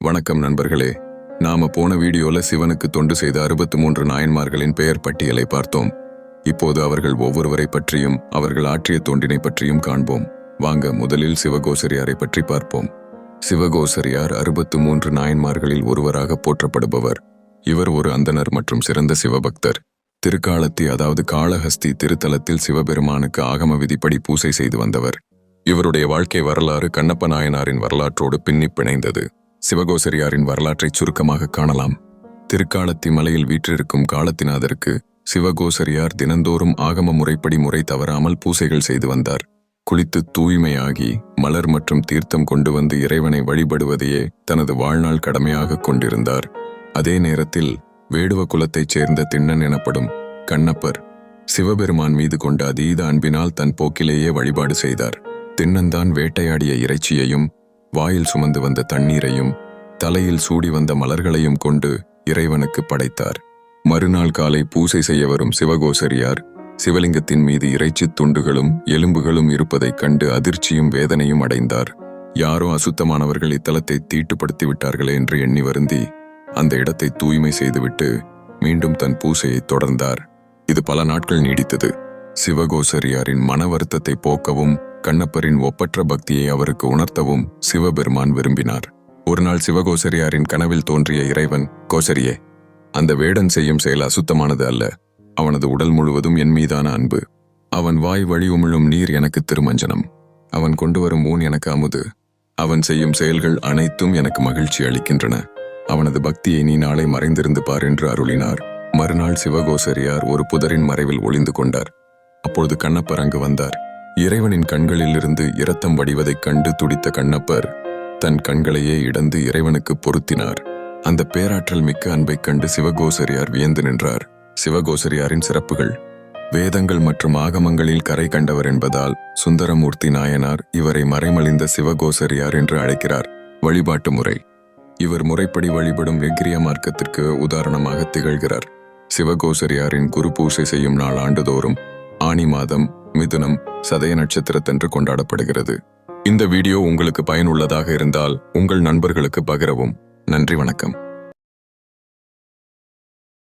வணக்கம் நண்பர்களே. நாம போன வீடியோல சிவனுக்கு தொண்டு செய்த 63 நாயன்மார்களின் பெயர் பட்டியலை பார்த்தோம். இப்போது அவர்கள் ஒவ்வொருவரை பற்றியும் அவர்கள் ஆற்றிய தொண்டினை பற்றியும் காண்போம். வாங்க முதலில் சிவகோசரியாரை பற்றி பார்ப்போம். சிவகோசரியார் 63 நாயன்மார்களில் ஒருவராக போற்றப்படுபவர். இவர் ஒரு அந்தணர் மற்றும் சிறந்த சிவபக்தர். திருக்காலத்தி அதாவது காளஹஸ்தி திருத்தலத்தில் சிவபெருமானுக்கு ஆகம விதிப்படி பூசை செய்து வந்தவர். இவருடைய வாழ்க்கை வரலாறு கண்ணப்ப நாயனாரின் வரலாற்றோடு பின்னி பிணைந்தது. சிவகோசரியாரின் வரலாற்றை சுருக்கமாக காணலாம். திருக்காலத்தி மலையில் வீற்றிருக்கும் காலத்திநாதருக்கு சிவகோசரியார் தினந்தோறும் ஆகம முறைப்படி முறை தவறாமல் பூசைகள் செய்து வந்தார். குளித்து தூய்மையாகி மலர் மற்றும் தீர்த்தம் கொண்டு வந்து இறைவனை வழிபடுவதையே தனது வாழ்நாள் கடமையாக கொண்டிருந்தார். அதே நேரத்தில் வேடுவ குலத்தைச் சேர்ந்த திண்ணன் எனப்படும் கண்ணப்பர் சிவபெருமான் மீது கொண்ட அதீத அன்பினால் தன் போக்கிலேயே வழிபாடு செய்தார். திண்ணன்தான் வேட்டையாடிய இறைச்சியையும் வாயில் சுமந்து வந்த தண்ணீரையும் தலையில் சூடி வந்த மலர்களையும் கொண்டு இறைவனுக்கு படைத்தார். மறுநாள் காலை பூசை செய்ய வரும் சிவகோசரியார் சிவலிங்கத்தின் மீது இறைச்சித் துண்டுகளும் எலும்புகளும் இருப்பதைக் கண்டு அதிர்ச்சியும் வேதனையும் அடைந்தார். யாரோ அசுத்தமானவர்கள் இத்தலத்தை தீட்டுப்படுத்தி விட்டார்களே என்று எண்ணி வருந்தி அந்த இடத்தை தூய்மை செய்துவிட்டு மீண்டும் தன் பூசையை தொடர்ந்தார். இது பல நாட்கள் நீடித்தது. சிவகோசரியாரின் மன வருத்தத்தை போக்கவும் கண்ணப்பரின் ஒப்பற்ற பக்தியை அவருக்கு உணர்த்தவும் சிவபெருமான் விரும்பினார். ஒரு நாள் சிவகோசரியாரின் கனவில் தோன்றிய இறைவன், கோசரியே, அந்த வேடன் செய்யும் செயல் அசுத்தமானது அல்ல. அவனது உடல் முழுவதும் என் மீதான அன்பு. அவன் வாய் வழி உமிழும் நீர் எனக்கு திருமஞ்சனம். அவன் கொண்டு வரும் ஊன் எனக்கு அமுது. அவன் செய்யும் செயல்கள் அனைத்தும் எனக்கு மகிழ்ச்சி அளிக்கின்றன. அவனது பக்தியை நீ நாளை மறைந்திருந்து பார் என்று அருளினார். மறுநாள் சிவகோசரியார் ஒரு புதரின் மறைவில் ஒளிந்து கொண்டார். அப்பொழுது கண்ணப்பர் அங்கு வந்தார். இறைவனின் கண்களிலிருந்து இரத்தம் வடிவதைக் கண்டு துடித்த கண்ணப்பர் தன் கண்களையே இடந்து இறைவனுக்கு பொருத்தினார். அந்த பேராற்றல் மிக்க அன்பைக் கண்டு சிவகோசரியார் வியந்து நின்றார். சிவகோசரியாரின் சிறப்புகள்: வேதங்கள் மற்றும் ஆகமங்களில் கரை கண்டவர் என்பதால் சுந்தரமூர்த்தி நாயனார் இவரை மறைமலிந்த சிவகோசரியார் என்று அழைக்கிறார். வழிபாட்டு முறை: இவர் முறைப்படி வழிபடும் வெக்கிரிய மார்க்கத்திற்கு உதாரணமாக திகழ்கிறார். சிவகோசரியாரின் குரு பூசை செய்யும் நாள் ஆண்டுதோறும் ஆனி மாதம் மிதுனம் சதய நட்சத்திரத்தன்று கொண்டாடப்படுகிறது. இந்த வீடியோ உங்களுக்கு பயனுள்ளதாக இருந்தால் உங்கள் நண்பர்களுக்கு பகிரவும். நன்றி, வணக்கம்.